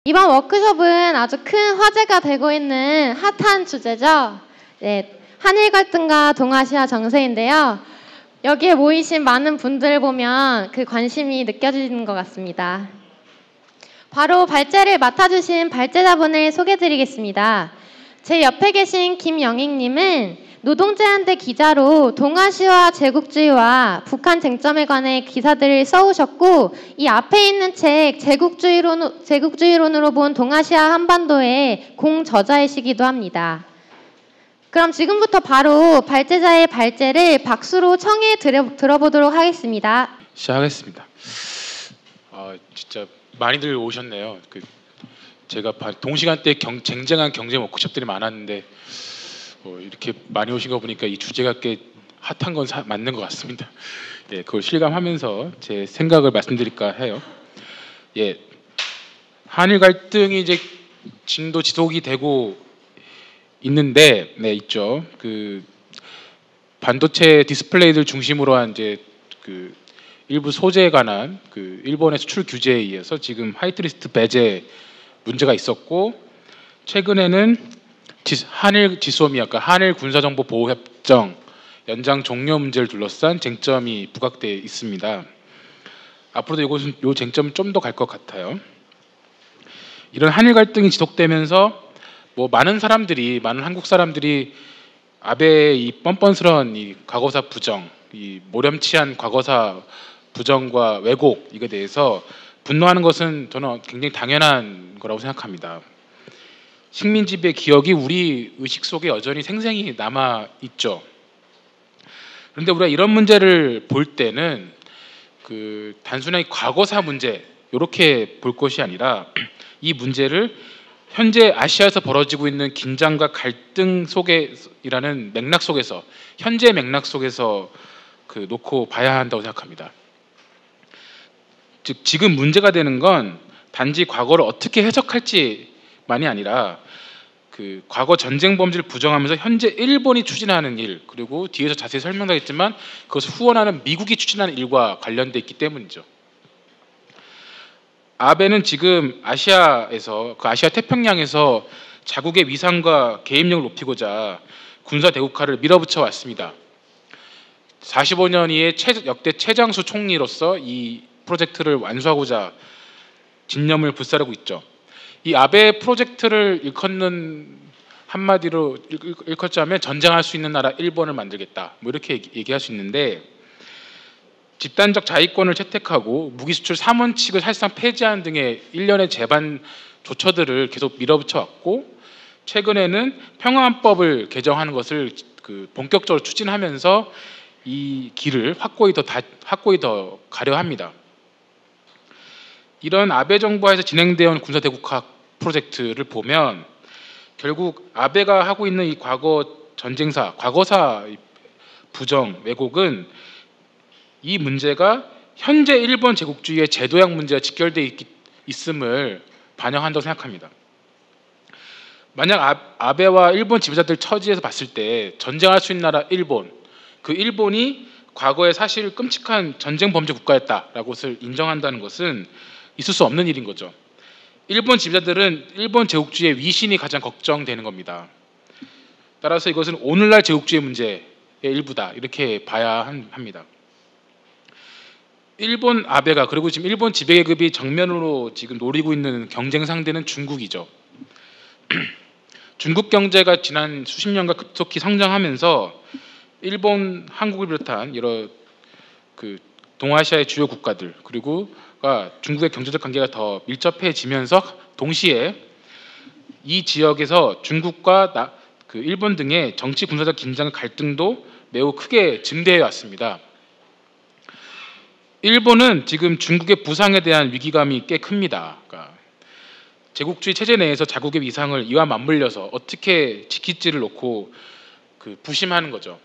이번 워크숍은 아주 큰 화제가 되고 있는 핫한 주제죠. 네, 한일 갈등과 동아시아 정세인데요. 여기에 모이신 많은 분들을 보면 그 관심이 느껴지는 것 같습니다. 바로 발제를 맡아주신 발제자분을 소개해드리겠습니다. 제 옆에 계신 김영익님은 노동제한대 기자로 동아시아 제국주의와 북한 쟁점에 관해 기사들을 써오셨고, 이 앞에 있는 책 제국주의론으로 본 동아시아 한반도의 공저자이시기도 합니다. 그럼 지금부터 바로 발제자의 발제를 박수로 청해 들어보도록 하겠습니다. 시작하겠습니다. 진짜 많이들 오셨네요. 제가 동시간대에 쟁쟁한 경제 워크숍들이 많았는데 이렇게 많이 오신 거 보니까 이 주제가 꽤 핫한 건 맞는 것 같습니다. 예, 그걸 실감하면서 제 생각을 말씀드릴까 해요. 예, 한일 갈등이 이제 지속이 되고 있는데, 네, 있죠. 반도체 디스플레이들 중심으로 한 이제 일부 소재에 관한 일본의 수출 규제에 의해서 지금 화이트리스트 배제 문제가 있었고, 최근에는 한일 지소미아, 그러니까 한일 군사정보보호협정 연장 종료 문제를 둘러싼 쟁점이 부각되어 있습니다. 앞으로도 이 쟁점은 좀 더 갈 것 같아요. 이런 한일 갈등이 지속되면서 많은 한국 사람들이 아베의 이 뻔뻔스러운 이 과거사 부정, 이 모렴치한 과거사 부정과 왜곡, 이에 대해서 분노하는 것은 저는 굉장히 당연한 거라고 생각합니다. 식민지배 기억이 우리 의식 속에 여전히 생생히 남아 있죠. 그런데 우리가 이런 문제를 볼 때는 단순하게 과거사 문제 이렇게 볼 것이 아니라 이 문제를 현재 아시아에서 벌어지고 있는 긴장과 갈등 속에라는 맥락 속에서, 현재 맥락 속에서 놓고 봐야 한다고 생각합니다. 즉 지금 문제가 되는 건 단지 과거를 어떻게 해석할지만이 아니라 과거 전쟁 범죄를 부정하면서 현재 일본이 추진하는 일, 그리고 뒤에서 자세히 설명하겠지만 그것을 후원하는 미국이 추진하는 일과 관련돼 있기 때문이죠. 아베는 지금 아시아에서 아시아 태평양에서 자국의 위상과 개입력을 높이고자 군사 대국화를 밀어붙여 왔습니다. 45년 이에 역대 최장수 총리로서 이 프로젝트를 완수하고자 진념을 불사르고 있죠. 이 아베 프로젝트를 일컫는 한마디로 일컫자면 전쟁할 수 있는 나라 일본을 만들겠다, 이렇게 얘기할 수 있는데, 집단적 자위권을 채택하고 무기 수출 3원칙을 사실상 폐지하는 등의 일련의 제반 조처들을 계속 밀어붙여 왔고, 최근에는 평화헌법을 개정하는 것을 본격적으로 추진하면서 이 길을 확고히 더 가려 합니다. 이런 아베 정부에서 진행되어 온 군사 대국화 프로젝트를 보면 결국 아베가 하고 있는 이 과거사 부정 왜곡은 이 문제가 현재 일본 제국주의의 제도약 문제와 직결되어 있음을 반영한다고 생각합니다. 만약 아베와 일본 지배자들 처지에서 봤을 때 전쟁할 수 있는 나라 일본, 일본이 과거에 사실 끔찍한 전쟁 범죄 국가였다라고 것을 인정한다는 것은 있을 수 없는 일인 거죠. 일본 지배자들은 일본 제국주의의 위신이 가장 걱정되는 겁니다. 따라서 이것은 오늘날 제국주의 문제의 일부다, 이렇게 봐야 합니다. 일본 아베가, 그리고 지금 일본 지배계급이 정면으로 지금 노리고 있는 경쟁 상대는 중국이죠. 중국 경제가 지난 수십 년간 급속히 성장하면서 일본, 한국을 비롯한 여러 동아시아의 주요 국가들, 그리고 중국의 경제적 관계가 더 밀접해지면서 동시에 이 지역에서 중국과 일본 등의 정치 군사적 긴장 갈등도 매우 크게 증대해 왔습니다. 일본은 지금 중국의 부상에 대한 위기감이 꽤 큽니다. 제국주의 체제 내에서 자국의 위상을 이와 맞물려서 어떻게 지킬지를 놓고 부심하는 거죠.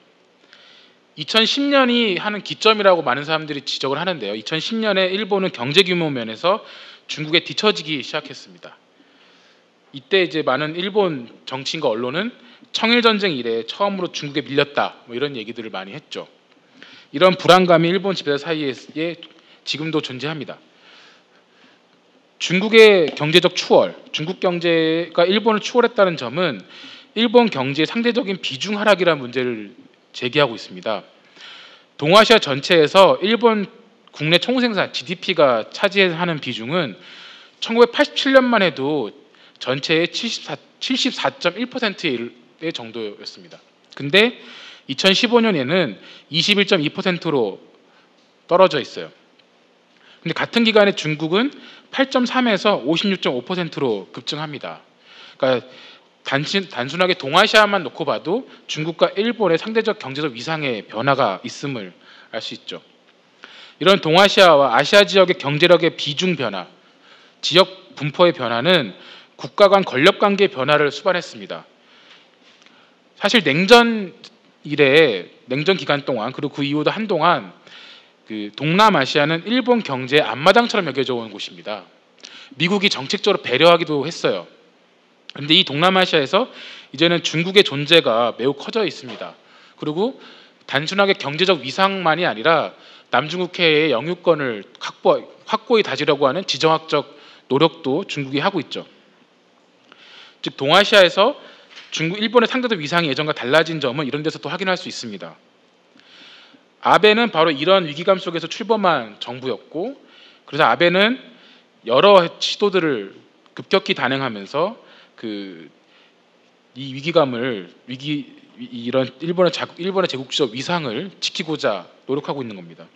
2010년이 하는 기점이라고 많은 사람들이 지적을 하는데요. 2010년에 일본은 경제 규모 면에서 중국에 뒤처지기 시작했습니다. 이때 이제 많은 일본 정치인과 언론은 청일전쟁 이래 처음으로 중국에 밀렸다, 이런 얘기들을 많이 했죠. 이런 불안감이 일본 지배자 사이에 지금도 존재합니다. 중국의 경제적 추월, 중국 경제가 일본을 추월했다는 점은 일본 경제의 상대적인 비중 하락이라는 문제를 제기하고 있습니다. 동아시아 전체에서 일본 국내 총생산 GDP가 차지하는 비중은 1987년만 해도 전체의 74.1%의 정도였습니다. 근데 2015년에는 21.2%로 떨어져 있어요. 근데 같은 기간에 중국은 8.3에서 56.5%로 급증합니다. 그러니까 단순하게 동아시아만 놓고 봐도 중국과 일본의 상대적 경제적 위상의 변화가 있음을 알 수 있죠. 이런 동아시아와 아시아 지역의 경제력의 비중 변화, 지역 분포의 변화는 국가 간 권력 관계의 변화를 수반했습니다. 사실 냉전 이래 냉전 기간 동안 그리고 그 이후도 한동안 그 동남아시아는 일본 경제의 앞마당처럼 여겨져 온 곳입니다. 미국이 정책적으로 배려하기도 했어요. 그런데 이 동남아시아에서 이제는 중국의 존재가 매우 커져 있습니다. 그리고 단순하게 경제적 위상만이 아니라 남중국해의 영유권을 확고히 다지려고 하는 지정학적 노력도 중국이 하고 있죠. 즉 동아시아에서 중국, 일본의 상대적 위상이 예전과 달라진 점은 이런 데서 또 확인할 수 있습니다. 아베는 바로 이런 위기감 속에서 출범한 정부였고, 그래서 아베는 여러 시도들을 급격히 단행하면서 이 이런 일본의 제국주의 위상을 지키고자 노력하고 있는 겁니다.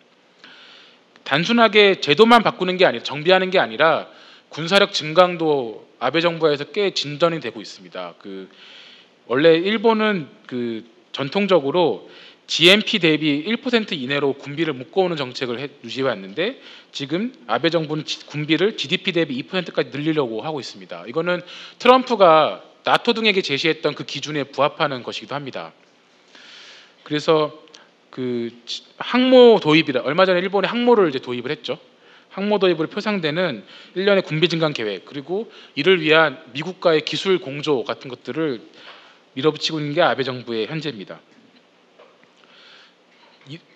단순하게 제도만 바꾸는 게 아니라 정비하는 게 아니라 군사력 증강도 아베 정부에서 꽤 진전이 되고 있습니다. 원래 일본은 전통적으로 GNP 대비 1% 이내로 군비를 묶어오는 정책을 유지해 왔는데 지금 아베 정부는 군비를 GDP 대비 2%까지 늘리려고 하고 있습니다. 이거는 트럼프가 나토 등에게 제시했던 그 기준에 부합하는 것이기도 합니다. 그래서 항모 도입이라 얼마 전에 일본에 항모를 이제 도입을 했죠. 항모 도입으로 표상되는 1년의 군비 증강 계획 그리고 이를 위한 미국과의 기술 공조 같은 것들을 밀어붙이고 있는 게 아베 정부의 현재입니다.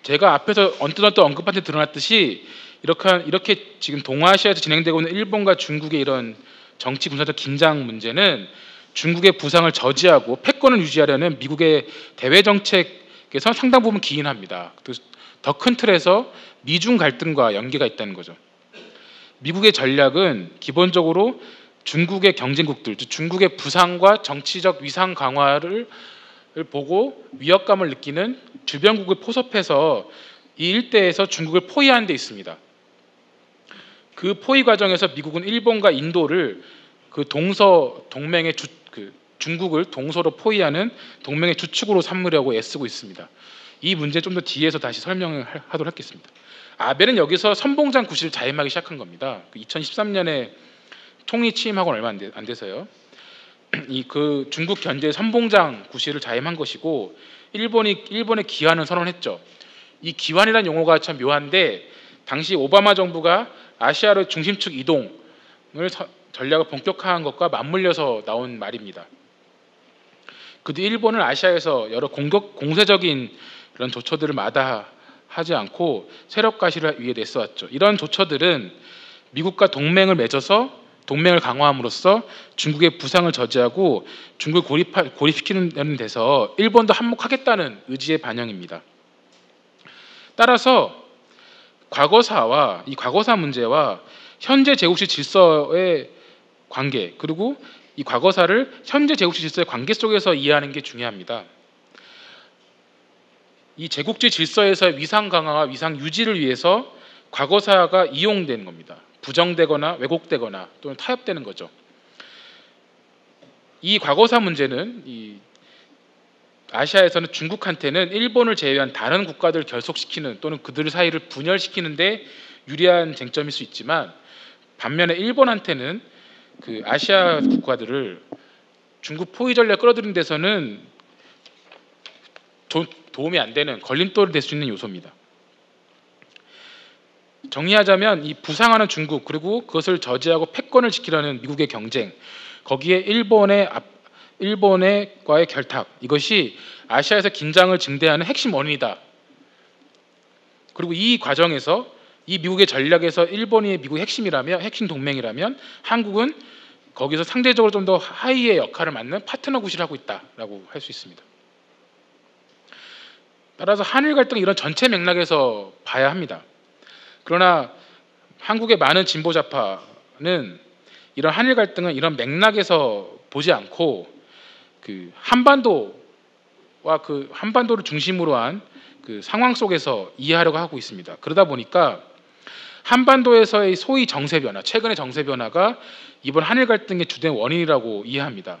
제가 앞에서 언뜻 언급한 데 드러났듯이 이렇게 지금 동아시아에서 진행되고 있는 일본과 중국의 이런 정치 군사적 긴장 문제는 중국의 부상을 저지하고 패권을 유지하려는 미국의 대외 정책에서 상당 부분 기인합니다. 더 큰 틀에서 미중 갈등과 연계가 있다는 거죠. 미국의 전략은 기본적으로 중국의 경쟁국들, 즉 중국의 부상과 정치적 위상 강화를 보고 위협감을 느끼는 주변국을 포섭해서 이 일대에서 중국을 포위하는 데 있습니다. 그 포위 과정에서 미국은 일본과 인도를 중국을 동서로 포위하는 동맹의 주축으로 삼으려고 애쓰고 있습니다. 이 문제 좀 더 뒤에서 다시 설명을 하도록 하겠습니다. 아베는 여기서 선봉장 구실을 자임하기 시작한 겁니다. 2013년에 총리 취임하고는 얼마 안 돼서요. 중국 견제 선봉장 구실을 자임한 것이고 일본에 기환을 선언했죠. 이 기환이라는 용어가 참 묘한데 당시 오바마 정부가 아시아로 중심축 이동을 전략을 본격화한 것과 맞물려서 나온 말입니다. 그도 일본은 아시아에서 여러 공세적인 그런 조처들을 마다하지 않고 세력 가시를 위해 내세웠죠. 이런 조처들은 미국과 동맹을 맺어서 동맹을 강화함으로써 중국의 부상을 저지하고 중국을 고립시키는 데서 일본도 한몫하겠다는 의지의 반영입니다. 따라서 이 과거사 문제와 현재 제국시 질서의 관계 그리고 이 과거사를 현재 제국시 질서의 관계 속에서 이해하는 게 중요합니다. 이 제국주의 질서에서의 위상 강화와 위상 유지를 위해서 과거사가 이용되는 겁니다. 부정되거나 왜곡되거나 또는 타협되는 거죠. 이 과거사 문제는 아시아에서는 중국한테는 일본을 제외한 다른 국가들을 결속시키는 또는 그들 사이를 분열시키는 데 유리한 쟁점일 수 있지만 반면에 일본한테는 아시아 국가들을 중국 포위 전략 끌어들이는 데서는 도움이 안 되는 걸림돌이 될 수 있는 요소입니다. 정리하자면 이 부상하는 중국 그리고 그것을 저지하고 패권을 지키려는 미국의 경쟁 거기에 일본과의 결탁 이것이 아시아에서 긴장을 증대하는 핵심 원인이다. 그리고 이 과정에서 이 미국의 전략에서 일본이 미국의 핵심 동맹이라면 한국은 거기서 상대적으로 좀 더 하위의 역할을 맡는 파트너 구실을 하고 있다라고 할 수 있습니다. 따라서 한일 갈등 이런 전체 맥락에서 봐야 합니다. 그러나 한국의 많은 진보 좌파는 이런 한일 갈등은 이런 맥락에서 보지 않고 그 한반도와 그 한반도를 중심으로 한 그 상황 속에서 이해하려고 하고 있습니다. 그러다 보니까 한반도에서의 소위 정세 변화, 최근의 정세 변화가 이번 한일 갈등의 주된 원인이라고 이해합니다.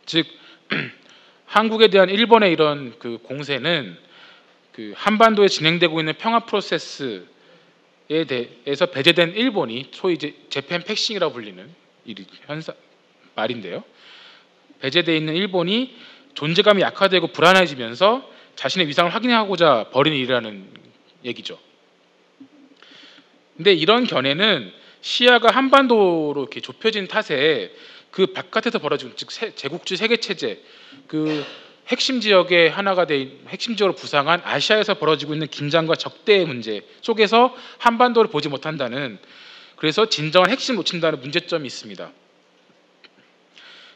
즉 한국에 대한 일본의 이런 그 공세는 그 한반도에 진행되고 있는 평화 프로세스에 대해서 배제된 일본이 소위 이제 재팬 패싱이라고 불리는 말인데요. 배제되어 있는 일본이 존재감이 약화되고 불안해지면서 자신의 위상을 확인하고자 벌인 일이라는 얘기죠. 근데 이런 견해는 시야가 한반도로 이렇게 좁혀진 탓에 그 바깥에서 벌어지는 즉 제국주의 세계 체제 그 핵심 지역의 하나가 된 핵심 지역으로 부상한 아시아에서 벌어지고 있는 긴장과 적대의 문제 속에서 한반도를 보지 못한다는 그래서 진정한 핵심 놓친다는 문제점이 있습니다.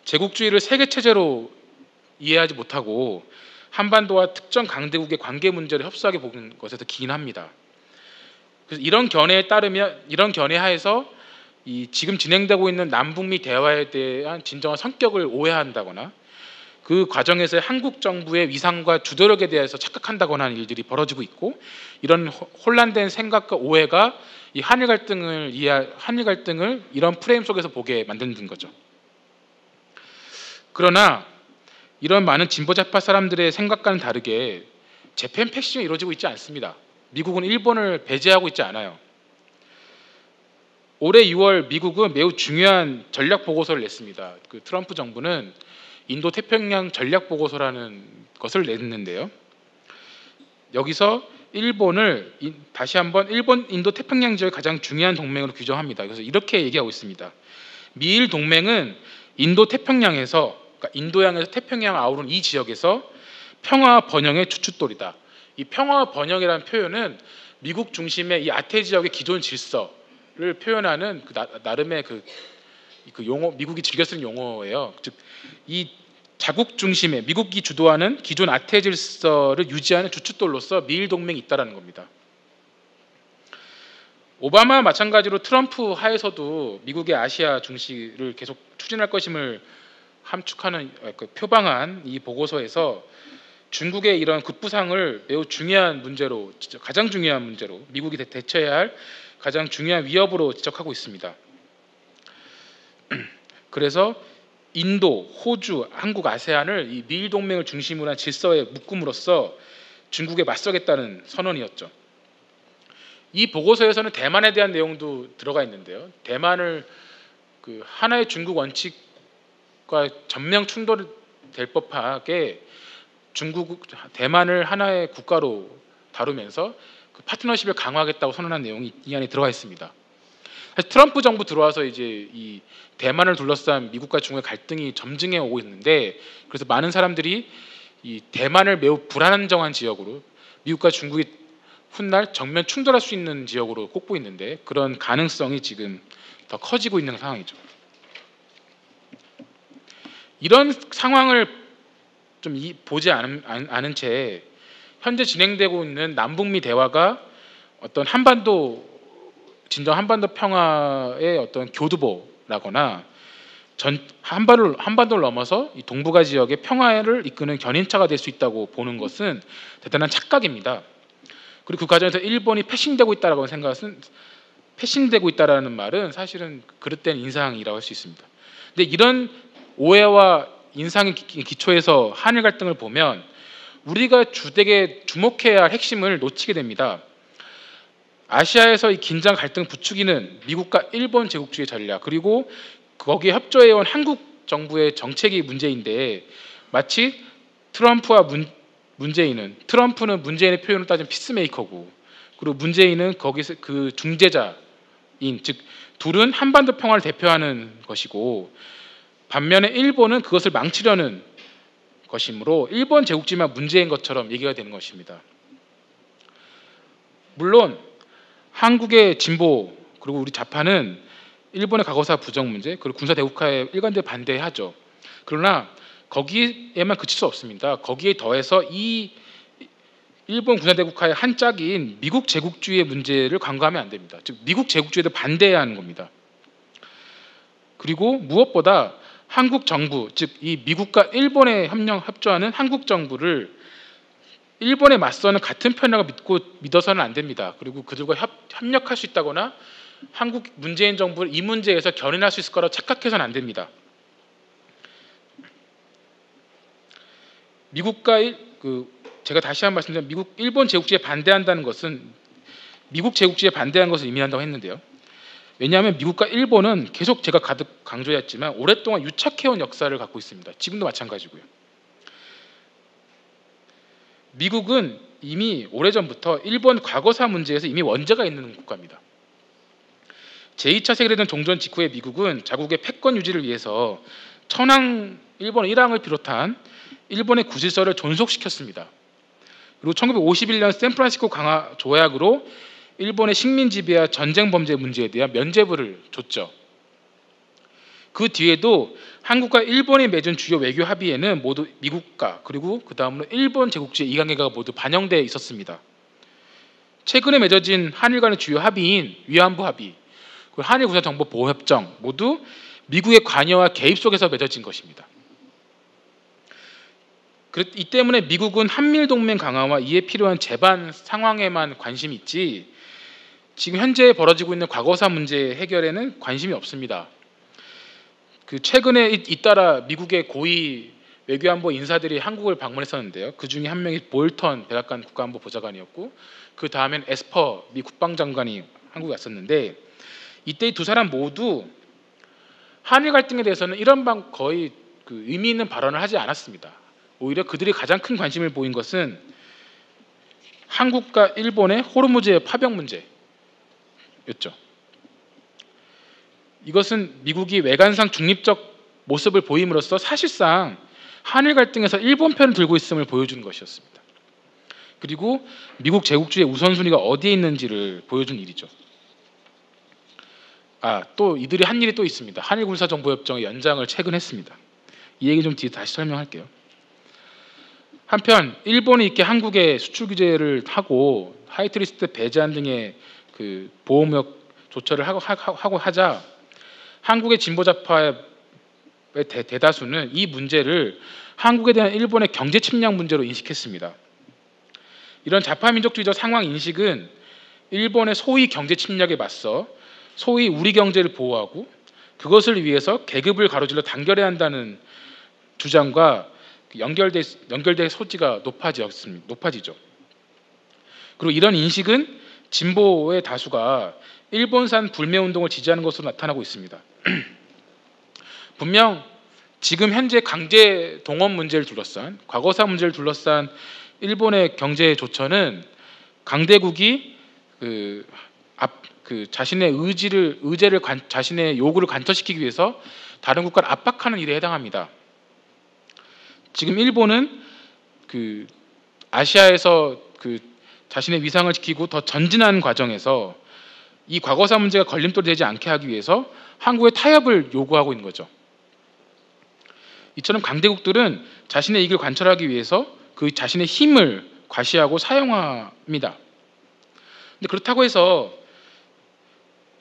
제국주의를 세계 체제로 이해하지 못하고 한반도와 특정 강대국의 관계 문제를 협소하게 보는 것에서 기인합니다. 그래서 이런 견해 하에서 이 지금 진행되고 있는 남북미 대화에 대한 진정한 성격을 오해한다거나 그 과정에서 한국 정부의 위상과 주도력에 대해서 착각한다거나 하는 일들이 벌어지고 있고 이런 혼란된 생각과 오해가 이 한일 갈등을 이런 프레임 속에서 보게 만드는 거죠. 그러나 이런 많은 진보 좌파 사람들의 생각과는 다르게 재팬 패싱이 이루어지고 있지 않습니다. 미국은 일본을 배제하고 있지 않아요. 올해 6월 미국은 매우 중요한 전략 보고서를 냈습니다. 그 트럼프 정부는 인도 태평양 전략 보고서라는 것을 냈는데요. 여기서 일본을 다시 한번 일본 인도 태평양 지역의 가장 중요한 동맹으로 규정합니다. 그래서 이렇게 얘기하고 있습니다. 미일 동맹은 인도 태평양에서 그러니까 인도양에서 태평양 아우른 이 지역에서 평화와 번영의 주춧돌이다. 이 평화와 번영이라는 표현은 미국 중심의 이 아태 지역의 기존 질서를 표현하는 나름의 그 용어, 미국이 즐겨 쓰는 용어예요. 즉 이 자국 중심의 미국이 주도하는 기존 아태 질서를 유지하는 주춧돌로서 미일 동맹이 있다라는 겁니다. 오바마와 마찬가지로 트럼프 하에서도 미국의 아시아 중시를 계속 추진할 것임을 함축하는 표방한 이 보고서에서 중국의 이런 급부상을 매우 중요한 문제로 가장 중요한 문제로 미국이 대처해야 할 가장 중요한 위협으로 지적하고 있습니다. 그래서 인도, 호주, 한국, 아세안을 이 미일 동맹을 중심으로 한 질서에 묶음으로써 중국에 맞서겠다는 선언이었죠. 이 보고서에서는 대만에 대한 내용도 들어가 있는데요. 대만을 그 하나의 중국 원칙과 전면 충돌될 법하게 대만을 하나의 국가로 다루면서 그 파트너십을 강화하겠다고 선언한 내용이 이 안에 들어가 있습니다. 사실 트럼프 정부 들어와서 이제 이 대만을 둘러싼 미국과 중국의 갈등이 점증해 오고 있는데 그래서 많은 사람들이 이 대만을 매우 불안정한 지역으로 미국과 중국이 훗날 정면 충돌할 수 있는 지역으로 꼽고 있는데 그런 가능성이 지금 더 커지고 있는 상황이죠. 이런 상황을 좀 보지 않은 채 현재 진행되고 있는 남북미 대화가 어떤 진정 한반도 평화의 어떤 교두보라거나 한반도를 넘어서 이 동북아 지역의 평화를 이끄는 견인차가 될 수 있다고 보는 것은 대단한 착각입니다. 그리고 그 과정에서 일본이 패싱되고 있다라고 생각은 패싱되고 있다라는 말은 사실은 그릇된 인상이라고 할 수 있습니다. 근데 이런 오해와 인상의 기초에서 한일 갈등을 보면 우리가 주되게 주목해야 할 핵심을 놓치게 됩니다. 아시아에서 이 긴장 갈등 부추기는 미국과 일본 제국주의 전략 그리고 거기에 협조해온 한국 정부의 정책이 문제인데 마치 트럼프는 문재인의 표현을 따지면 피스메이커고 그리고 문재인은 거기서 그 중재자인 즉 둘은 한반도 평화를 대표하는 것이고 반면에 일본은 그것을 망치려는 것이므로 일본 제국주의만 문제인 것처럼 얘기가 되는 것입니다. 물론 한국의 진보 그리고 우리 좌파는 일본의 과거사 부정 문제 그리고 군사 대국화에 일관되게 반대하죠. 그러나 거기에만 그칠 수 없습니다. 거기에 더해서 이 일본 군사 대국화의 한 짝인 미국 제국주의의 문제를 간과하면 안 됩니다. 즉 미국 제국주의에도 반대해야 하는 겁니다. 그리고 무엇보다 한국 정부, 즉 이 미국과 일본에 협조하는 한국 정부를 일본에 맞서는 같은 편이라고 믿어서는 안 됩니다. 그리고 그들과 협력할 수 있다거나 한국 문재인 정부를 이 문제에서 견인할 수 있을 거라고 착각해서는 안 됩니다. 제가 다시 한번 말씀드리면 일본 제국주의에 반대한다는 것은 미국 제국주의에 반대하는 것을 의미한다고 했는데요. 왜냐하면 미국과 일본은 계속 제가 가득 강조했지만 오랫동안 유착해온 역사를 갖고 있습니다. 지금도 마찬가지고요. 미국은 이미 오래전부터 일본 과거사 문제에서 이미 원죄가 있는 국가입니다. 제2차 세계대전 종전 직후에 미국은 자국의 패권 유지를 위해서 일본 일왕을 비롯한 일본의 구실서를 존속시켰습니다. 그리고 1951년 샌프란시스코 강화 조약으로 일본의 식민 지배와 전쟁 범죄 문제에 대한 면죄부를 줬죠. 그 뒤에도 한국과 일본이 맺은 주요 외교 합의에는 모두 미국과 그리고 그 다음으로 일본 제국주의 이관계가 모두 반영되어 있었습니다. 최근에 맺어진 한일 간의 주요 합의인 위안부 합의, 그리고 한일 군사정보보호협정 모두 미국의 관여와 개입 속에서 맺어진 것입니다. 이 때문에 미국은 한미동맹 강화와 이에 필요한 제반 상황에만 관심이 있지 지금 현재 벌어지고 있는 과거사 문제 해결에는 관심이 없습니다. 최근에 잇따라 미국의 고위 외교안보 인사들이 한국을 방문했었는데요. 그 중에 한 명이 볼턴 백악관 국가안보 보좌관이었고 그 다음엔 에스퍼 미 국방장관이 한국에 왔었는데 이때 두 사람 모두 한일 갈등에 대해서는 거의 의미 있는 발언을 하지 않았습니다. 오히려 그들이 가장 큰 관심을 보인 것은 한국과 일본의 호르무즈 파병 문제였죠. 이것은 미국이 외관상 중립적 모습을 보임으로써 사실상 한일 갈등에서 일본 편을 들고 있음을 보여주는 것이었습니다. 그리고 미국 제국주의의 우선순위가 어디에 있는지를 보여준 일이죠. 또 이들이 한 일이 또 있습니다. 한일 군사정보협정의 연장을 최근 했습니다. 이 얘기 좀 뒤에 다시 설명할게요. 한편 일본이 이렇게 한국에 수출 규제를 하고 화이트리스트 배제한 등의 보호무역 조처를 하고 하자 한국의 진보좌파의 대다수는 이 문제를 한국에 대한 일본의 경제 침략 문제로 인식했습니다. 이런 좌파민족주의적 상황 인식은 일본의 소위 경제 침략에 맞서 소위 우리 경제를 보호하고 그것을 위해서 계급을 가로질러 단결해야 한다는 주장과 연결될 소지가 높아지죠. 그리고 이런 인식은 진보의 다수가 일본산 불매운동을 지지하는 것으로 나타나고 있습니다. 분명 지금 현재 강제 동원 문제를 둘러싼 과거사 문제를 둘러싼 일본의 경제 조처는 강대국이 자신의 자신의 요구를 관철시키기 위해서 다른 국가를 압박하는 일에 해당합니다. 지금 일본은 아시아에서 자신의 위상을 지키고 더 전진하는 과정에서 이 과거사 문제가 걸림돌이 되지 않게 하기 위해서 한국의 타협을 요구하고 있는 거죠. 이처럼 강대국들은 자신의 이익을 관철하기 위해서 자신의 힘을 과시하고 사용합니다. 근데 그렇다고 해서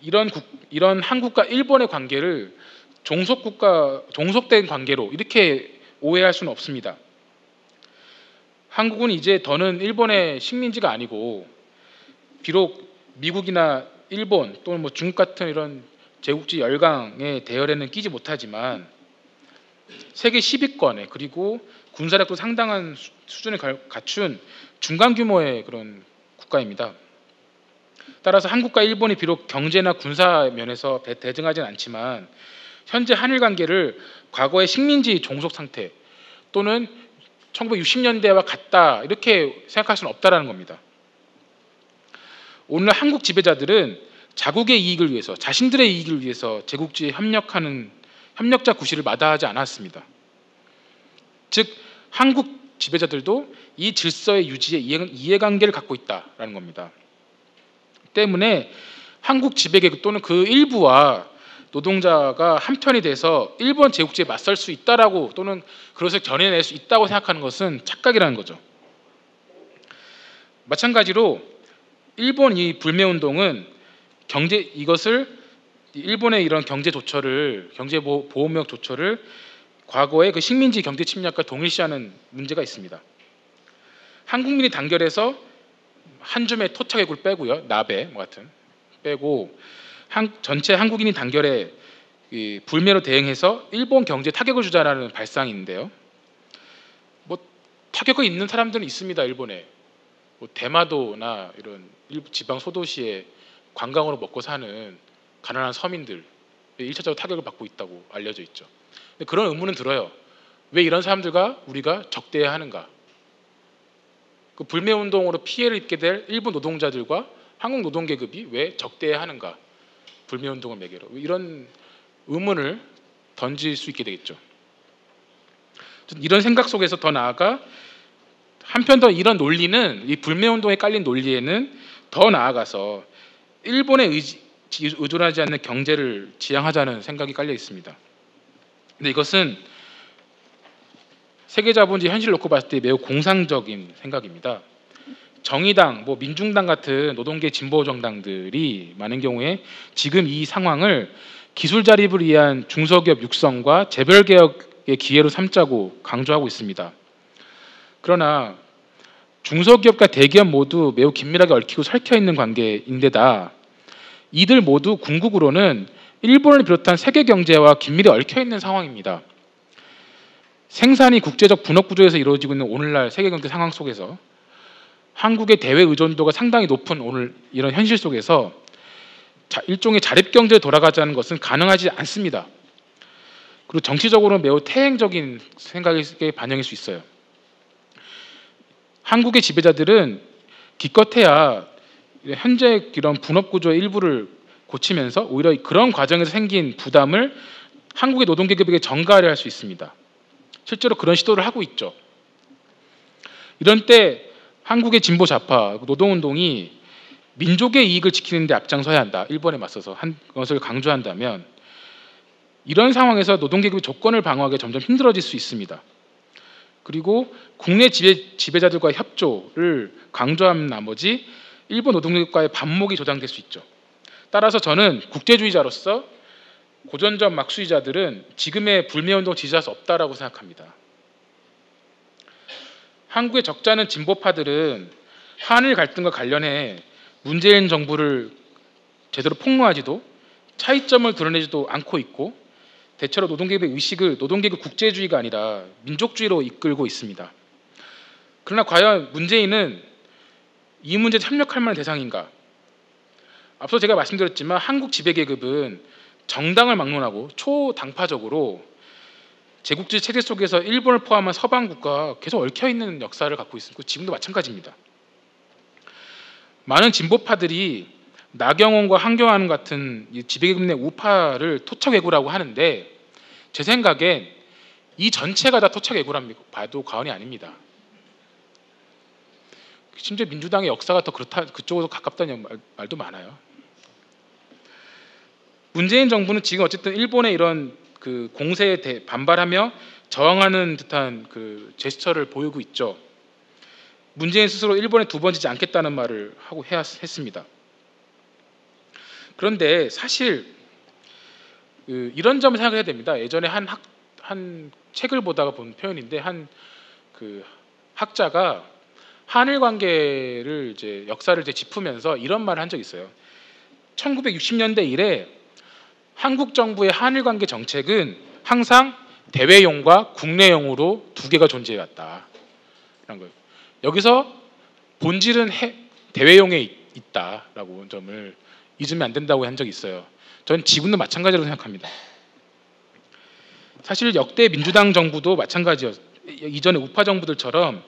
이런 한국과 일본의 관계를 종속된 관계로 이렇게 오해할 수는 없습니다. 한국은 이제 더는 일본의 식민지가 아니고 비록 미국이나 일본 또는 중국 같은 이런 제국주의 열강의 대열에는 끼지 못하지만 세계 10위권에 그리고 군사력도 상당한 수준을 갖춘 중간 규모의 그런 국가입니다. 따라서 한국과 일본이 비록 경제나 군사 면에서 대등하지는 않지만 현재 한일 관계를 과거의 식민지 종속 상태 또는 1960년대와 같다 이렇게 생각할 수는 없다라는 겁니다. 오늘 한국 지배자들은 자국의 이익을 위해서 자신들의 이익을 위해서 제국주의에 협력자 구실을 마다하지 않았습니다. 즉 한국 지배자들도 이 질서의 유지에 이해관계를 갖고 있다라는 겁니다. 때문에 한국 지배계급 또는 그 일부와 노동자가 한편이 돼서 일본 제국주의에 맞설 수 있다라고 또는 그것을 견해낼 수 있다고 생각하는 것은 착각이라는 거죠. 마찬가지로 일본 이 불매운동은 일본의 이런 경제 보호무역 조처를 과거의 그 식민지 경제 침략과 동일시하는 문제가 있습니다. 한국민이 단결해서 한 줌의 토착액을 빼고요, 나베 같은 빼고 전체 한국인이 단결해 이 불매로 대응해서 일본 경제 타격을 주자라는 발상인데요. 뭐 타격이 있는 사람들은 있습니다. 일본에 뭐 대마도나 이런 일부 지방 소도시에 관광으로 먹고 사는 가난한 서민들 1차적으로 타격을 받고 있다고 알려져 있죠. 근데 그런 의문은 들어요. 왜 이런 사람들과 우리가 적대해야 하는가? 그 불매운동으로 피해를 입게 될 일본 노동자들과 한국 노동계급이 왜 적대해야 하는가? 불매운동을 매개로 이런 의문을 던질 수 있게 되겠죠. 이런 생각 속에서 더 나아가 한편 더 이런 논리는 이 불매운동에 깔린 논리에는 더 나아가서 일본에 의존하지 않는 경제를 지향하자는 생각이 깔려 있습니다. 근데 이것은 세계자본주의 현실을 놓고 봤을 때 매우 공상적인 생각입니다. 정의당, 민중당 같은 노동계 진보 정당들이 많은 경우에 지금 이 상황을 기술 자립을 위한 중소기업 육성과 재벌 개혁의 기회로 삼자고 강조하고 있습니다. 그러나 중소기업과 대기업 모두 매우 긴밀하게 얽히고 설켜 있는 관계인데다 이들 모두 궁극으로는 일본을 비롯한 세계 경제와 긴밀히 얽혀 있는 상황입니다. 생산이 국제적 분업 구조에서 이루어지고 있는 오늘날 세계 경제 상황 속에서 한국의 대외 의존도가 상당히 높은 오늘 이런 현실 속에서 일종의 자립 경제에 돌아가자는 것은 가능하지 않습니다. 그리고 정치적으로 매우 태행적인 생각의 반영일 수 있어요. 한국의 지배자들은 기껏해야 현재 이런 분업 구조의 일부를 고치면서 오히려 그런 과정에서 생긴 부담을 한국의 노동계급에게 전가하려 할 수 있습니다. 실제로 그런 시도를 하고 있죠. 이런 때 한국의 진보 좌파 노동운동이 민족의 이익을 지키는 데 앞장서야 한다. 일본에 맞서서 한 것을 강조한다면 이런 상황에서 노동계급의 조건을 방어하기 점점 힘들어질 수 있습니다. 그리고 국내 지배자들과의 협조를 강조한 나머지 일본 노동계급과의 반목이 조장될 수 있죠. 따라서 저는 국제주의자로서 고전적 막수주의자들은 지금의 불매운동 지지할 수 없다라고 생각합니다. 한국의 적잖은 진보파들은 한일 갈등과 관련해 문재인 정부를 제대로 폭로하지도 차이점을 드러내지도 않고 있고 대체로 노동계급의 의식을 노동계급 국제주의가 아니라 민족주의로 이끌고 있습니다. 그러나 과연 문재인은 이 문제에 협력할 만한 대상인가? 앞서 제가 말씀드렸지만 한국 지배계급은 정당을 막론하고 초당파적으로 제국주의 체제 속에서 일본을 포함한 서방 국가와 계속 얽혀있는 역사를 갖고 있고 지금도 마찬가지입니다. 많은 진보파들이 나경원과 한경환 같은 지배계급 내 우파를 토착외구라고 하는데 제 생각엔 이 전체가 다 토착외구라고 봐도 과언이 아닙니다. 심지어 민주당의 역사가 더 그렇다, 그쪽으로 가깝다는 말도 많아요. 문재인 정부는 지금 어쨌든 일본의 이런 그 공세에 반발하며 저항하는 듯한 그 제스처를 보이고 있죠. 문재인 스스로 일본에 두 번 지지 않겠다는 말을 하고 했습니다. 그런데 사실 이런 점을 생각해야 됩니다. 예전에 한 책을 보다가 본 표현인데 그 학자가 한일 관계를 역사를 짚으면서 이런 말을 한 적이 있어요. 1960년대 이래 한국 정부의 한일 관계 정책은 항상 대외용과 국내용으로 두 개가 존재해왔다. 라는 거예요. 여기서 본질은 대외용에 있다라고 점을 잊으면 안 된다고 한 적이 있어요. 전 지금도 마찬가지라고 생각합니다. 사실 역대 민주당 정부도 마찬가지였. 이전의 우파 정부들처럼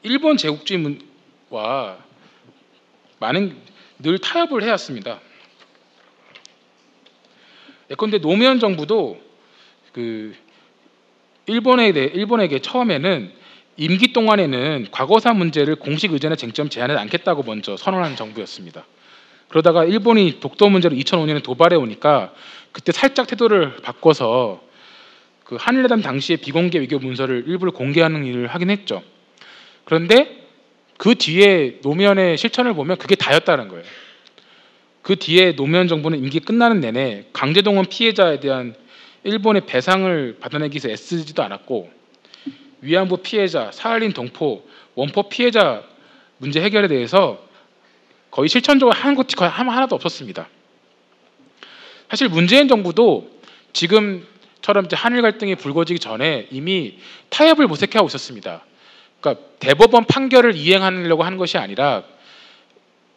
일본 제국주의와 늘 타협을 해왔습니다. 예컨대 노무현 정부도 일본에게 처음에는 임기 동안에는 과거사 문제를 공식 의전의 쟁점 제한하지 않겠다고 먼저 선언한 정부였습니다. 그러다가 일본이 독도 문제로 2005년에 도발해 오니까 그때 살짝 태도를 바꿔서 그 한일회담 당시의 비공개 외교 문서를 일부를 공개하는 일을 하긴 했죠. 그런데 그 뒤에 노무현의 실천을 보면 그게 다였다는 거예요. 그 뒤에 노무현 정부는 임기 끝나는 내내 강제동원 피해자에 대한 일본의 배상을 받아내기 위해서 애쓰지도 않았고, 위안부 피해자, 사할린 동포, 원포 피해자 문제 해결에 대해서 거의 실천적으로 하는 것이 거의 하나도 없었습니다. 사실 문재인 정부도 지금처럼 이제 한일 갈등이 불거지기 전에 이미 타협을 모색해하고 있었습니다. 그러니까 대법원 판결을 이행하려고 하는 것이 아니라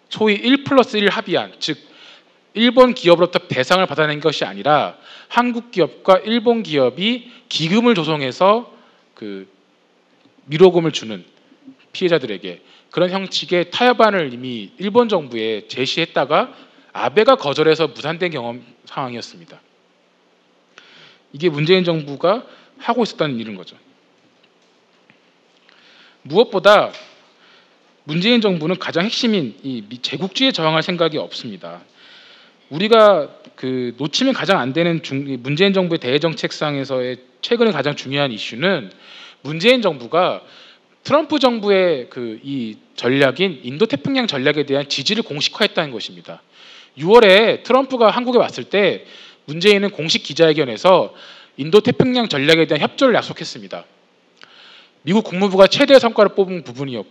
소위 1+1 합의안, 즉 일본 기업으로부터 배상을 받아낸 것이 아니라 한국 기업과 일본 기업이 기금을 조성해서 그 위로금을 주는 피해자들에게 그런 형식의 타협안을 이미 일본 정부에 제시했다가 아베가 거절해서 무산된 상황이었습니다. 이게 문재인 정부가 하고 있었다는 일인 거죠. 무엇보다 문재인 정부는 가장 핵심인 이 제국주의에 저항할 생각이 없습니다. 우리가 그 놓치면 가장 안 되는 문재인 정부의 대외 정책상에서의 최근에 가장 중요한 이슈는 문재인 정부가 트럼프 정부의 그 이 전략인 인도태평양 전략에 대한 지지를 공식화했다는 것입니다. 6월에 트럼프가 한국에 왔을 때 문재인은 공식 기자회견에서 인도태평양 전략에 대한 협조를 약속했습니다. 미국 국무부가 최대의 성과를 뽑은 부분이었죠.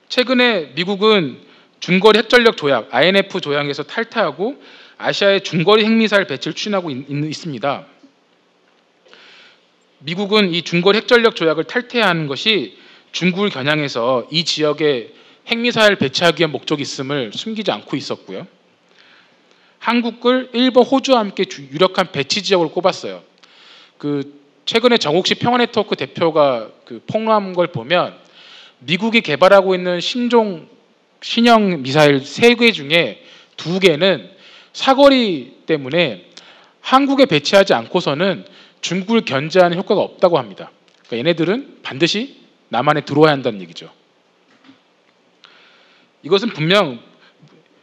최근에 미국은 중거리 핵전력 조약 INF 조약에서 탈퇴하고 아시아에 중거리 핵미사일 배치를 추진하고 있습니다. 미국은 이 중거리 핵전력 조약을 탈퇴하는 것이 중국을 겨냥해서 이 지역에 핵미사일 배치하기 위한 목적이 있음을 숨기지 않고 있었고요. 한국을 일본, 호주와 함께 유력한 배치 지역으로 꼽았어요. 그 최근에 정옥식 평화네트워크 대표가 그 폭로한 걸 보면 미국이 개발하고 있는 신형 미사일 3개 중에 2개는 사거리 때문에 한국에 배치하지 않고서는 중국을 견제하는 효과가 없다고 합니다. 그러니까 얘네들은 반드시 남한에 들어와야 한다는 얘기죠. 이것은 분명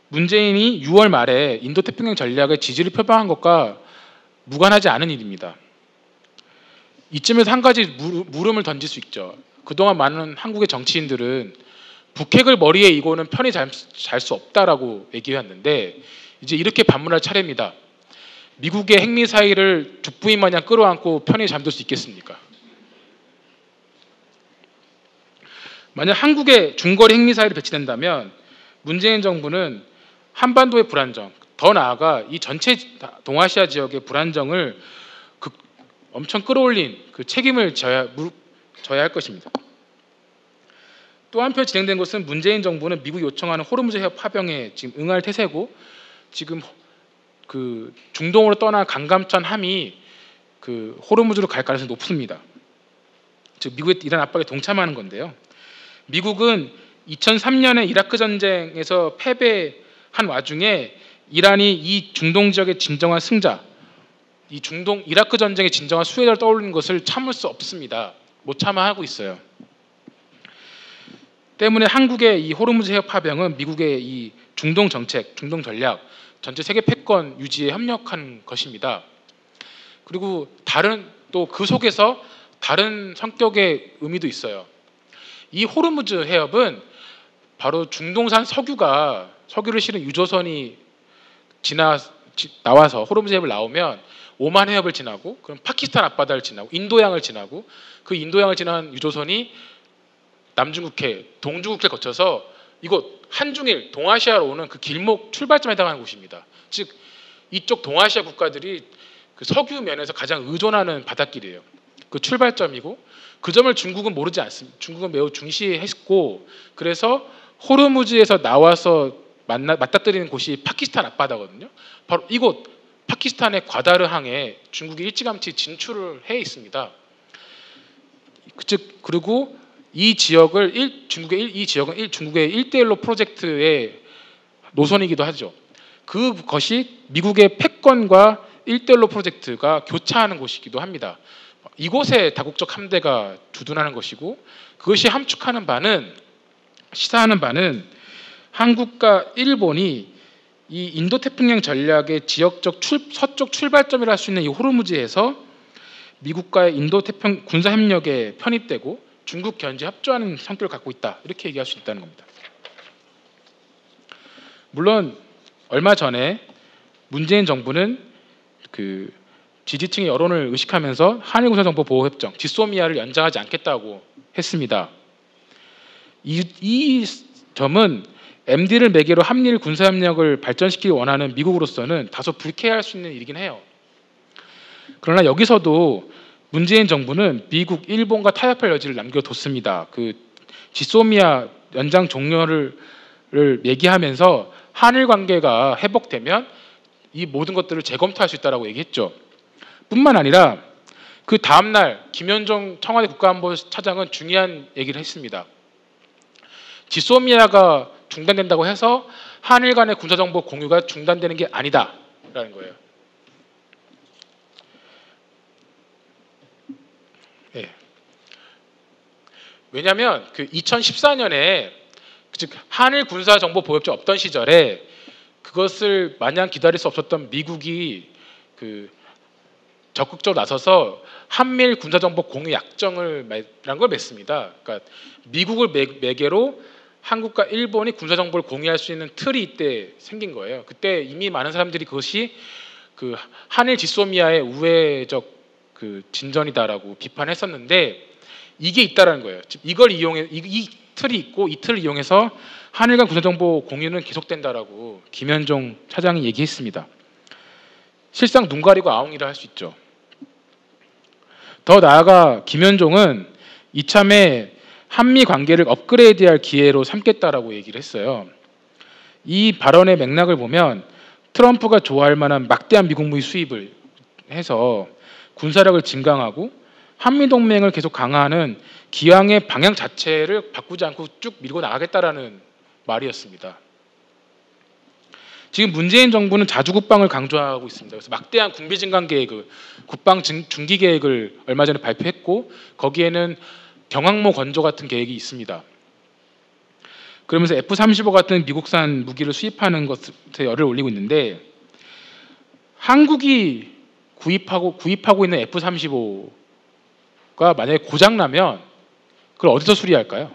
문재인이 6월 말에 인도태평양 전략의 지지를 표방한 것과 무관하지 않은 일입니다. 이쯤에서 한 가지 물음을 던질 수 있죠. 그동안 많은 한국의 정치인들은 북핵을 머리에 이고는 편히 잘 수 없다라고 얘기해왔는데 이제 이렇게 반문할 차례입니다. 미국의 핵미사일을 죽부인 마냥 끌어안고 편히 잠들 수 있겠습니까? 만약 한국에 중거리 핵미사일이 배치된다면 문재인 정부는 한반도의 불안정, 더 나아가 이 전체 동아시아 지역의 불안정을 엄청 끌어올린 그 책임을 져야 할 것입니다. 또 한편 진행된 것은 문재인 정부는 미국이 요청하는 호르무즈 해협 파병에 지금 응할 태세고 지금 그 중동으로 떠난 강감천 함이 그 호르무즈로 갈 가능성이 높습니다. 즉 미국의 이란 압박에 동참하는 건데요. 미국은 2003년에 이라크 전쟁에서 패배한 와중에 이란이 이 중동 지역의 진정한 승자, 이 이라크 전쟁의 진정한 수혜자를 떠올리는 것을 참을 수 없습니다. 못 참아 하고 있어요. 때문에 한국의 이 호르무즈 해협 파병은 미국의 이 중동 정책, 중동 전략, 전체 세계 패권 유지에 협력한 것입니다. 그리고 또 그 속에서 다른 성격의 의미도 있어요. 이 호르무즈 해협은 바로 중동산 석유를 실은 유조선이 나와서 호르무즈 해협을 나오면 오만 해협을 지나고 그럼 파키스탄 앞바다를 지나고 인도양을 지나고 그 인도양을 지난 유조선이 남중국해, 동중국해를 거쳐서 이곳 한중일 동아시아로 오는 그 길목 출발점에 해당하는 곳입니다. 즉 이쪽 동아시아 국가들이 그 석유 면에서 가장 의존하는 바닷길이에요. 그 출발점이고 그 점을 중국은 모르지 않습니다. 중국은 매우 중시했고 그래서 호르무즈에서 나와서 맞닥뜨리는 곳이 파키스탄 앞바다거든요. 바로 이곳 파키스탄의 과다르항에 중국이 일찌감치 진출을 해 있습니다. 즉 그리고 이 지역은 중국의 1대1로 프로젝트의 노선이기도 하죠. 그것이 미국의 패권과 1대1로 프로젝트가 교차하는 곳이기도 합니다. 이곳에 다국적 함대가 주둔하는 것이고 그것이 함축하는 바는 시사하는 바는 한국과 일본이 이 인도태평양 전략의 지역적 서쪽 출발점이라 할 수 있는 이 호르무즈에서 미국과의 인도태평 군사협력에 편입되고 중국 견제 협조하는 성격을 갖고 있다, 이렇게 얘기할 수 있다는 겁니다. 물론 얼마 전에 문재인 정부는 그 지지층의 여론을 의식하면서 한일군사정보보호협정 지소미아를 연장하지 않겠다고 했습니다. 이 점은 MD를 매개로 한일 군사협력을 발전시키기 원하는 미국으로서는 다소 불쾌할 수 있는 일이긴 해요. 그러나 여기서도 문재인 정부는 미국, 일본과 타협할 여지를 남겨뒀습니다. 그 지소미아 연장 종료를 얘기하면서 한일 관계가 회복되면 이 모든 것들을 재검토할 수 있다고 얘기했죠. 뿐만 아니라 그 다음날 김현종 청와대 국가안보차장은 중요한 얘기를 했습니다. 지소미아가 중단된다고 해서 한일 간의 군사정보 공유가 중단되는 게 아니다라는 거예요. 네. 왜냐하면 그 2014년에 즉 한일 군사정보보호협정 없던 시절에 그것을 마냥 기다릴 수 없었던 미국이 그 적극적으로 나서서 한미일 군사정보 공유 약정을라는 걸 맺습니다. 그러니까 미국을 매개로 한국과 일본이 군사정보를 공유할 수 있는 틀이 이때 생긴 거예요. 그때 이미 많은 사람들이 그것이 그 한일 지소미아의 우회적 그 진전이다라고 비판했었는데 이게 있다라는 거예요. 즉 이걸 이용해 이 틀이 있고 이 틀을 이용해서 한일 간 군사정보 공유는 계속된다라고 김현종 차장이 얘기했습니다. 실상 눈 가리고 아웅이라 할 수 있죠. 더 나아가 김현종은 이참에 한미 관계를 업그레이드할 기회로 삼겠다라고 얘기를 했어요. 이 발언의 맥락을 보면 트럼프가 좋아할 만한 막대한 미국 무기 수입을 해서 군사력을 증강하고 한미동맹을 계속 강화하는 기왕의 방향 자체를 바꾸지 않고 쭉 밀고 나가겠다라는 말이었습니다. 지금 문재인 정부는 자주국방을 강조하고 있습니다. 그래서 막대한 군비 증강 계획, 국방 중기 계획을 얼마 전에 발표했고 거기에는 경항모 건조 같은 계획이 있습니다. 그러면서 F-35 같은 미국산 무기를 수입하는 것에 열을 올리고 있는데 한국이 구입하고 있는 F-35가 만약에 고장나면 그걸 어디서 수리할까요?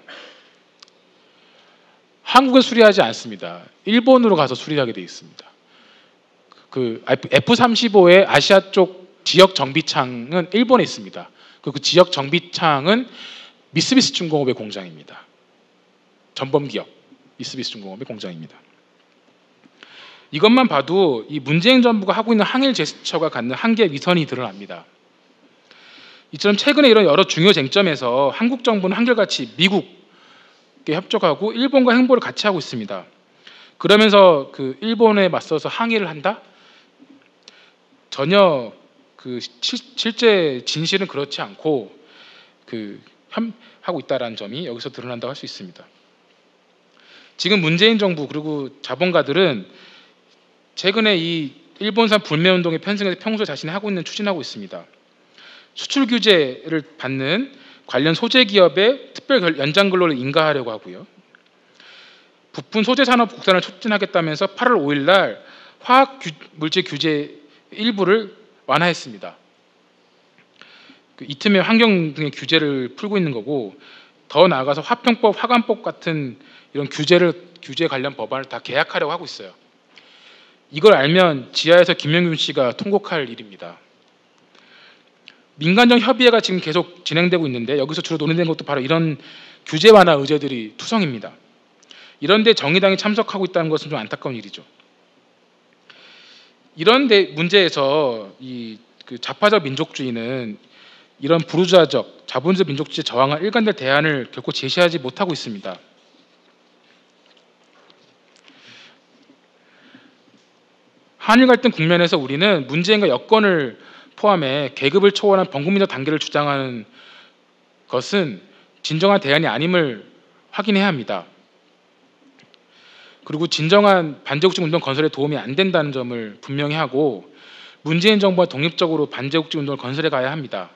한국에 수리하지 않습니다. 일본으로 가서 수리하게 되어 있습니다. 그 F-35의 아시아 쪽 지역 정비창은 일본에 있습니다. 그 지역 정비창은 미쓰비시 중공업의 공장입니다. 전범기업 미쓰비시 중공업의 공장입니다. 이것만 봐도 이 문재인 정부가 하고 있는 항일 제스처가 갖는 한계의 위선이 드러납니다. 이처럼 최근에 이런 여러 중요 쟁점에서 한국 정부는 한결같이 미국에 협조하고 일본과 행보를 같이 하고 있습니다. 그러면서 그 일본에 맞서서 항의를 한다? 전혀 그 실제 진실은 그렇지 않고 하고 있다라는 점이 여기서 드러난다고 할 수 있습니다. 지금 문재인 정부 그리고 자본가들은 최근에 이 일본산 불매운동에 편승해서 평소에 자신이 추진하고 있습니다. 수출 규제를 받는 관련 소재 기업에 특별 연장 근로를 인가하려고 하고요. 부품 소재 산업 국산을 촉진하겠다면서 8월 5일 날 화학 물질 규제 일부를 완화했습니다. 이 틈에 환경 등의 규제를 풀고 있는 거고 더 나아가서 화평법, 화관법 같은 이런 규제 관련 법안을 다 개약하려고 하고 있어요. 이걸 알면 지하에서 김영균 씨가 통곡할 일입니다. 민간적 협의회가 지금 계속 진행되고 있는데 여기서 주로 논의된 것도 바로 이런 규제 완화 의제들이 투성입니다. 이런데 정의당이 참석하고 있다는 것은 좀 안타까운 일이죠. 이런 문제에서 그 좌파적 민족주의는 이런 부르주아적 자본주의 민족주의에 저항한 일관된 대안을 결코 제시하지 못하고 있습니다. 한일 갈등 국면에서 우리는 문재인과 여권을 포함해 계급을 초월한 범국민적 단계를 주장하는 것은 진정한 대안이 아님을 확인해야 합니다. 그리고 진정한 반제국적 운동 건설에 도움이 안 된다는 점을 분명히 하고 문재인 정부가 독립적으로 반제국적 운동을 건설해 가야 합니다.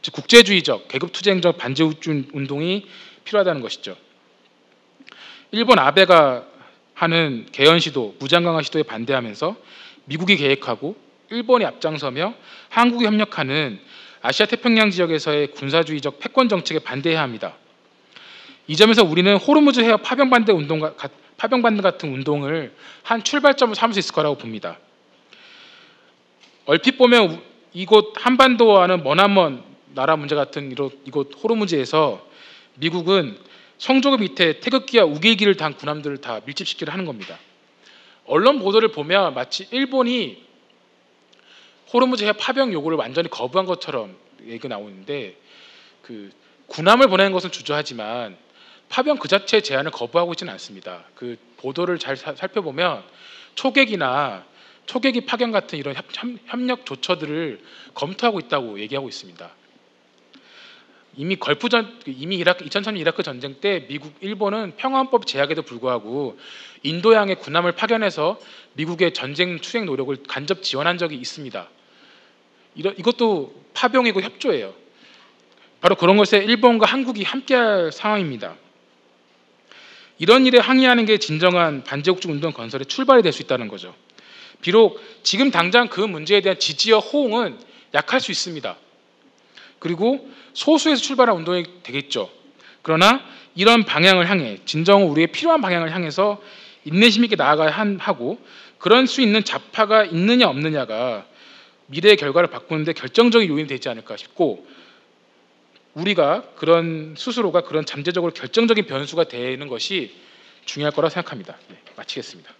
즉 국제주의적, 계급투쟁적 반제국적 운동이 필요하다는 것이죠. 일본 아베가 하는 개헌 시도, 무장 강화 시도에 반대하면서 미국이 계획하고 일본이 앞장서며 한국이 협력하는 아시아 태평양 지역에서의 군사주의적 패권 정책에 반대해야 합니다. 이 점에서 우리는 호르무즈 해협 파병반대 같은 운동을 한 출발점으로 삼을 수 있을 거라고 봅니다. 얼핏 보면 이곳 한반도와는 머나먼 나라 문제 같은 이곳 호르무즈에서 미국은 성조기 밑에 태극기와 우길기를 단 군함들을 다 밀집시키려 하는 겁니다. 언론 보도를 보면 마치 일본이 호르무즈 해협 파병 요구를 완전히 거부한 것처럼 얘기가 나오는데, 그 군함을 보내는 것은 주저하지만 파병 그 자체의 제안을 거부하고 있지는 않습니다. 그 보도를 잘 살펴보면 초계기 파견 같은 이런 협력 조처들을 검토하고 있다고 얘기하고 있습니다. 이미 2003년 이라크 전쟁 때 일본은 평화헌법 제약에도 불구하고 인도양의 군함을 파견해서 미국의 전쟁 추행 노력을 간접 지원한 적이 있습니다. 이것도 파병이고 협조예요. 바로 그런 것에 일본과 한국이 함께할 상황입니다. 이런 일에 항의하는 게 진정한 반제국주의 운동 건설의 출발이 될 수 있다는 거죠. 비록 지금 당장 그 문제에 대한 지지와 호응은 약할 수 있습니다. 그리고 소수에서 출발한 운동이 되겠죠. 그러나 이런 방향을 향해, 진정 우리의 필요한 방향을 향해서 인내심 있게 나아가야 하고, 그런 수 있는 좌파가 있느냐 없느냐가 미래의 결과를 바꾸는데 결정적인 요인이 되지 않을까 싶고, 우리가 스스로가 그런 잠재적으로 결정적인 변수가 되는 것이 중요할 거라고 생각합니다. 네, 마치겠습니다.